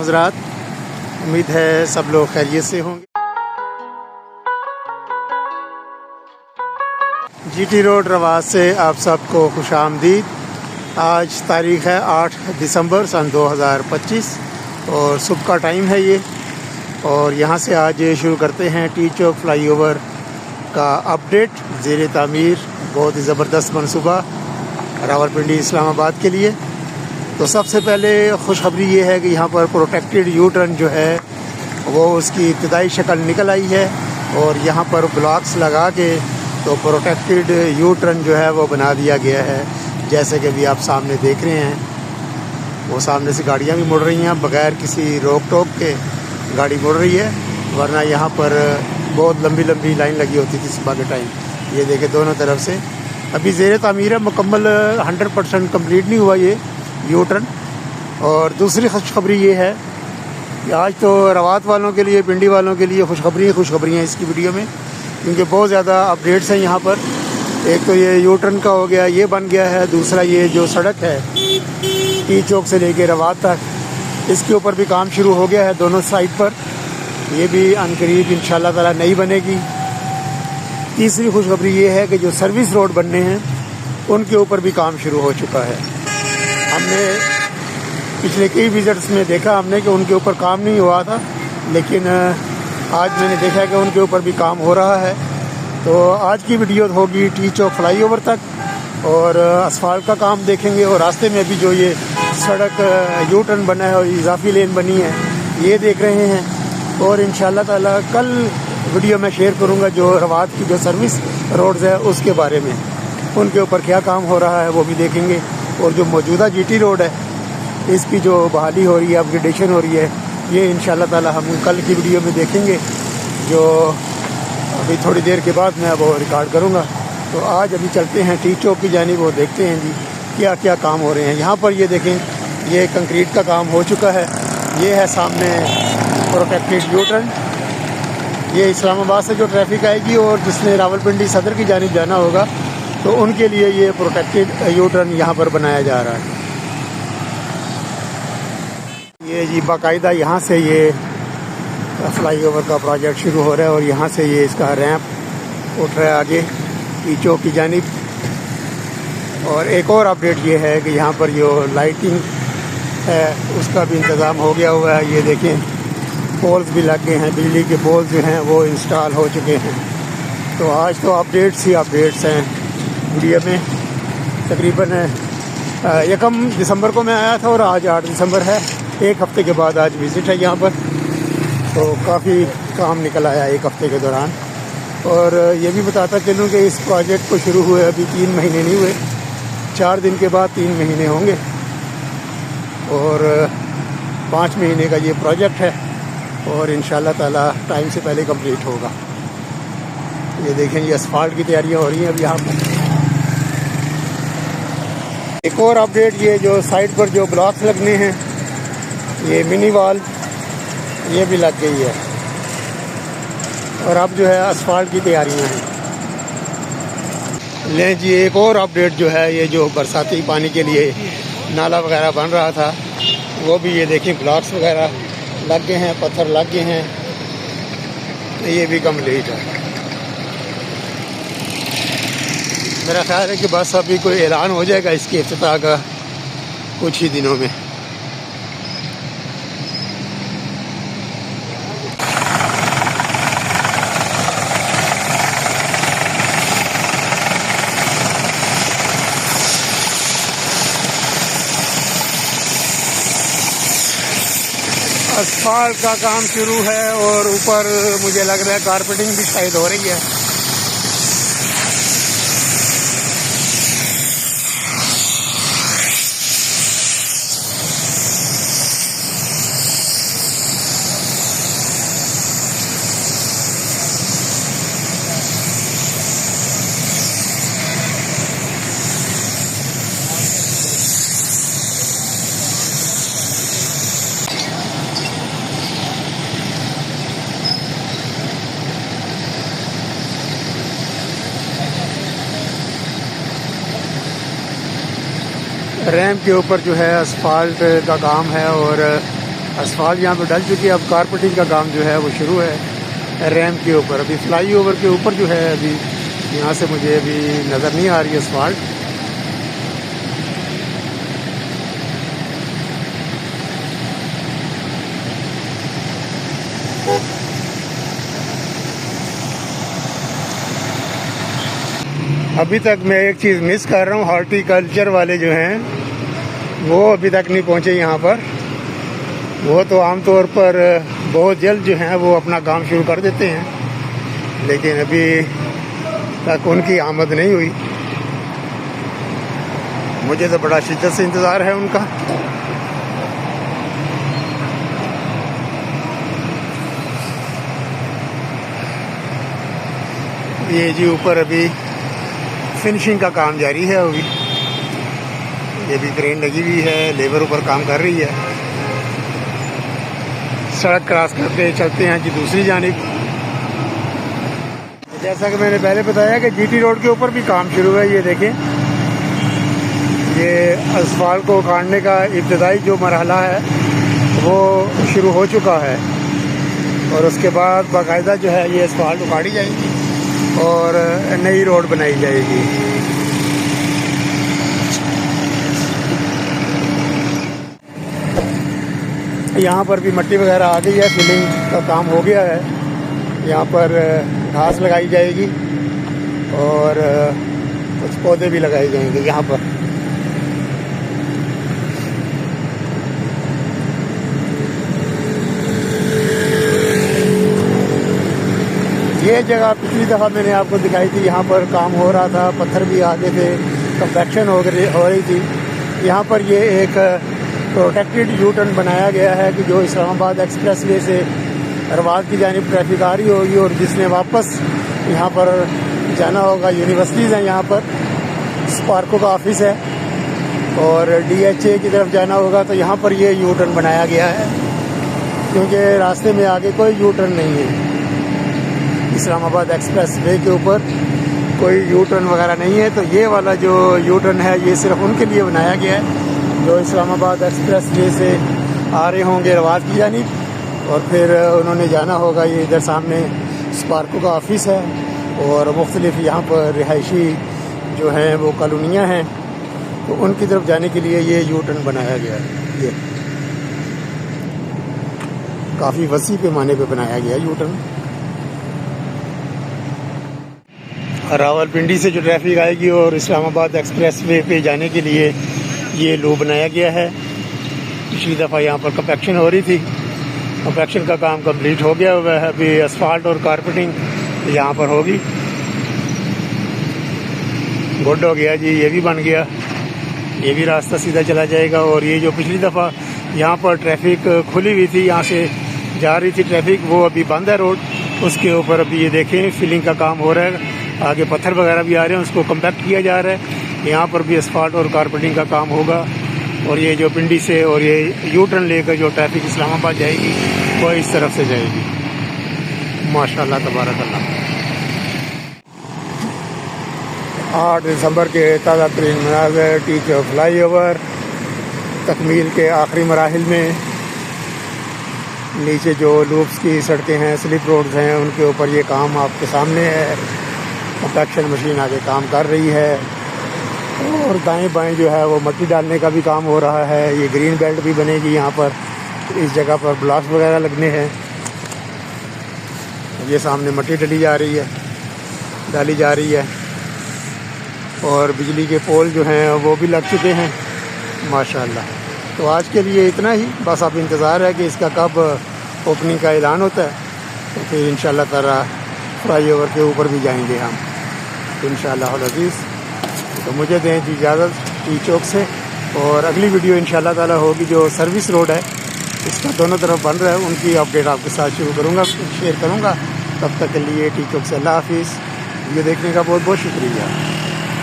हज़रात, उम्मीद है सब लोग खैरियत से होंगे। जीटी रोड रवास से आप सबको खुशामदीद। आज तारीख़ है 8 दिसंबर सन 2025 और सुबह का टाइम है ये। और यहाँ से आज शुरू करते हैं टी चौक फ्लाईओवर का अपडेट। ज़ेर तामीर बहुत ही ज़बरदस्त मनसूबा रावलपिंडी इस्लामाबाद के लिए। तो सबसे पहले खुशखबरी ये है कि यहाँ पर प्रोटेक्टेड यू टर्न जो है वो उसकी इब्तदाई शक्ल निकल आई है और यहाँ पर ब्लॉक्स लगा के तो प्रोटेक्टेड यू टर्न जो है वो बना दिया गया है। जैसे कि भी आप सामने देख रहे हैं, वो सामने से गाड़ियाँ भी मुड़ रही हैं बग़ैर किसी रोक टोक के गाड़ी मुड़ रही है, वरना यहाँ पर बहुत लंबी लंबी लाइन लगी होती थी सुबह के टाइम। ये देखें दोनों तरफ से अभी ज़ेर तामीर है, मुकम्मल 100% कम्प्लीट नहीं हुआ ये यू टर्न। और दूसरी खुशखबरी ये है कि आज तो रवात वालों के लिए, पिंडी वालों के लिए खुशखबरियाँ इसकी वीडियो में, क्योंकि बहुत ज़्यादा अपडेट्स हैं यहाँ पर। एक तो ये यू टर्न का हो गया, ये बन गया है। दूसरा ये जो सड़क है टी चौक से लेके रवात तक, इसके ऊपर भी काम शुरू हो गया है दोनों साइड पर। ये भी अनकरीब इंशाल्लाह ताला नई बनेगी। तीसरी खुशखबरी ये है कि जो सर्विस रोड बनने हैं उनके ऊपर भी काम शुरू हो चुका है। हमने पिछले कई विजिट्स में देखा हमने कि उनके ऊपर काम नहीं हुआ था, लेकिन आज मैंने देखा कि उनके ऊपर भी काम हो रहा है। तो आज की वीडियो होगी टी चौक फ्लाईओवर तक और असफाल्ट का काम देखेंगे। और रास्ते में भी जो ये सड़क यू टर्न बना है और इजाफी लेन बनी है ये देख रहे हैं। और इंशाल्लाह ताला कल वीडियो में शेयर करूंगा जो रवात की जो सर्विस रोड्स है उसके बारे में, उनके ऊपर क्या काम हो रहा है वो भी देखेंगे। और जो मौजूदा जीटी रोड है इसकी जो बहाली हो रही है, अपग्रेडेशन हो रही है, ये इंशाल्लाह ताला हम कल की वीडियो में देखेंगे, जो अभी थोड़ी देर के बाद मैं वो रिकॉर्ड करूँगा। तो आज अभी चलते हैं टी चौक की जानिब, वो देखते हैं जी क्या क्या काम हो रहे हैं यहाँ पर। ये देखें, ये कंक्रीट का काम हो चुका है। ये है सामने प्रोटेक्टेड यू टर्न। ये इस्लामाबाद से जो ट्रैफिक आएगी और जिसने रावलपिंडी सदर की जानिब जाना होगा तो उनके लिए ये प्रोटेक्टेड यू टर्न यहाँ पर बनाया जा रहा है। ये जी बाकायदा यहाँ से ये फ्लाईओवर का प्रोजेक्ट शुरू हो रहा है और यहाँ से ये इसका रैंप उठ रहा है आगे टी चौक की जानिब। और एक और अपडेट ये है कि यहाँ पर जो लाइटिंग है उसका भी इंतज़ाम हो गया हुआ है। ये देखें, पोल्स भी लग गए हैं, बिजली के पोल्स जो हैं वो इंस्टॉल हो चुके हैं। तो आज तो अपडेट्स ही अपडेट्स हैं वीडियो में। तकरीबन 1 दिसंबर को मैं आया था और आज 8 दिसंबर है। एक हफ़्ते के बाद आज विज़िट है यहाँ पर। तो काफ़ी काम निकल आया एक हफ़्ते के दौरान। और ये भी बताता चलूँ कि इस प्रोजेक्ट को शुरू हुए अभी 3 महीने नहीं हुए, 4 दिन के बाद 3 महीने होंगे और 5 महीने का ये प्रोजेक्ट है और इंशाल्लाह ताला टाइम से पहले कंप्लीट होगा। ये देखें, ये असफाल्ट की तैयारियां हो रही हैं अब यहाँ पर। एक और अपडेट, ये जो साइड पर जो ब्लॉक्स लगने हैं, ये मिनी वॉल ये भी लग गई है और अब जो है असफाल्ट की तैयारियां हैं। लें जी, एक और अपडेट जो है, ये जो बरसाती पानी के लिए नाला वगैरह बन रहा था वो भी ये देखें ब्लॉक्स वगैरह लग गए हैं, पत्थर लग गए हैं, ये भी कम्प्लीट है। मेरा ख्याल है कि बस अभी कोई ऐलान हो जाएगा इसके इफ्तिताह का कुछ ही दिनों में। असफाल्ट का काम शुरू है और ऊपर मुझे लग रहा है कारपेटिंग भी शायद हो रही है। रैंप के ऊपर जो है असफाल्ट का काम है और असफाल्ट यहाँ पर डल चुकी है। अब कारपेटिंग का काम जो है वो शुरू है रैंप के ऊपर। अभी फ्लाई ओवर के ऊपर जो है अभी यहाँ से मुझे अभी नज़र नहीं आ रही है असफाल्ट। अभी तक मैं एक चीज़ मिस कर रहा हूँ, हॉर्टिकल्चर वाले जो हैं वो अभी तक नहीं पहुँचे यहाँ पर। वो तो आमतौर पर बहुत जल्द जो हैं वो अपना काम शुरू कर देते हैं, लेकिन अभी तक उनकी आमद नहीं हुई। मुझे तो बड़ा शिद्दत से इंतज़ार है उनका। ये जी ऊपर अभी फिनिशिंग का काम जारी है। अभी ये भी क्रेन लगी हुई है, लेबर ऊपर काम कर रही है। सड़क क्रॉस करके चलते हैं जी दूसरी जानिब। जैसा कि मैंने पहले बताया कि जीटी रोड के ऊपर भी काम शुरू है। ये देखें, ये असफाल्ट को उखाड़ने का इब्तदाई जो मरहला है वो शुरू हो चुका है, और उसके बाद बाकायदा जो है ये असफाल्ट उखाड़ी जाएगी और नई रोड बनाई जाएगी। यहाँ पर भी मिट्टी वगैरह आ गई है, फिलिंग का काम हो गया है। यहाँ पर घास लगाई जाएगी और कुछ पौधे भी लगाए जाएंगे यहाँ पर। ये जगह पिछली दफ़ा मैंने आपको दिखाई थी, यहाँ पर काम हो रहा था, पत्थर भी आगे थे, कंपैक्शन हो रही थी। यहाँ पर ये एक प्रोटेक्टेड यू टर्न बनाया गया है कि जो इस्लामाबाद एक्सप्रेस वे से रवाद की जानिब ट्रैफिक आ रही होगी और जिसने वापस यहाँ पर जाना होगा, यूनिवर्सिटीज़ हैं यहाँ पर, स्पार्को का ऑफिस है, और DHA की तरफ जाना होगा तो यहाँ पर ये यू टर्न बनाया गया है, क्योंकि रास्ते में आगे कोई यू टर्न नहीं है। इस्लामाबाद एक्सप्रेस वे के ऊपर कोई यू टर्न वगैरह नहीं है। तो ये वाला जो यू टर्न है ये सिर्फ उनके लिए बनाया गया है जो इस्लामाबाद एक्सप्रेस वे से आ रहे होंगे रवाद की जानिब, और फिर उन्होंने जाना होगा। ये इधर सामने स्पार्को का ऑफिस है और मुख्तलिफ यहाँ पर रिहायशी जो हैं वो कॉलोनियाँ हैं, तो उनकी तरफ जाने के लिए ये यू टर्न बनाया गया है। ये काफ़ी वसी पैमाने पे बनाया गया यू टर्न। रावलपिंडी से जो ट्रैफिक आएगी और इस्लामाबाद एक्सप्रेस वे पे जाने के लिए ये लूप बनाया गया है। पिछली दफ़ा यहाँ पर कंपैक्शन हो रही थी, कंपैक्शन का काम कंप्लीट हो गया हुआ है। अभी असफाल्ट और कारपेटिंग यहाँ पर होगी। गुड हो गया जी, ये भी बन गया, ये भी रास्ता सीधा चला जाएगा। और ये जो पिछली दफ़ा यहाँ पर ट्रैफिक खुली हुई थी, यहाँ से जा रही थी ट्रैफिक, वो अभी बंद है रोड। उसके ऊपर अभी ये देखें फिलिंग का काम हो रहा है, आगे पत्थर वगैरह भी आ रहे हैं, उसको कम्पैक्ट किया जा रहा है। यहाँ पर भी असफाल्ट और कारपेटिंग का काम होगा। और ये जो पिंडी से और ये यू टर्न लेकर जो ट्रैफिक इस्लामाबाद जाएगी वो इस तरफ से जाएगी। माशाल्लाह तबारकल्लाह। 8 दिसंबर के ताज़ा तरीन मनाज़र टीचर फ्लाई ओवर तकमील के आखिरी मराहिल में। नीचे जो लूप्स की सड़कें हैं, स्लिप रोड्स हैं, उनके ऊपर ये काम आपके सामने है। कंपैक्शन मशीन आगे काम कर रही है और दाएं बाएं जो है वो मिट्टी डालने का भी काम हो रहा है। ये ग्रीन बेल्ट भी बनेगी यहाँ पर, इस जगह पर ब्लॉक्स वगैरह लगने हैं। ये सामने मिट्टी डाली जा रही है और बिजली के पोल जो हैं वो भी लग चुके हैं माशाल्लाह। तो आज के लिए इतना ही, बस अब इंतज़ार है कि इसका कब ओपनिंग का ऐलान होता है, तो फिर इंशाल्लाह ताला फ्लाई ओवर के ऊपर भी जाएंगे हम इंशाल्लाह अज़ीज़। तो मुझे दें इजाज़त टी चौक से, और अगली वीडियो इंशाल्लाह ताला होगी जो सर्विस रोड है, इसका दोनों तरफ बन रहा है, उनकी अपडेट आपके साथ शुरू करूँगा, शेयर करूँगा। तब तक के लिए टी चौक से अल्लाह हाफिज़। वीडियो देखने का बहुत बहुत शुक्रिया।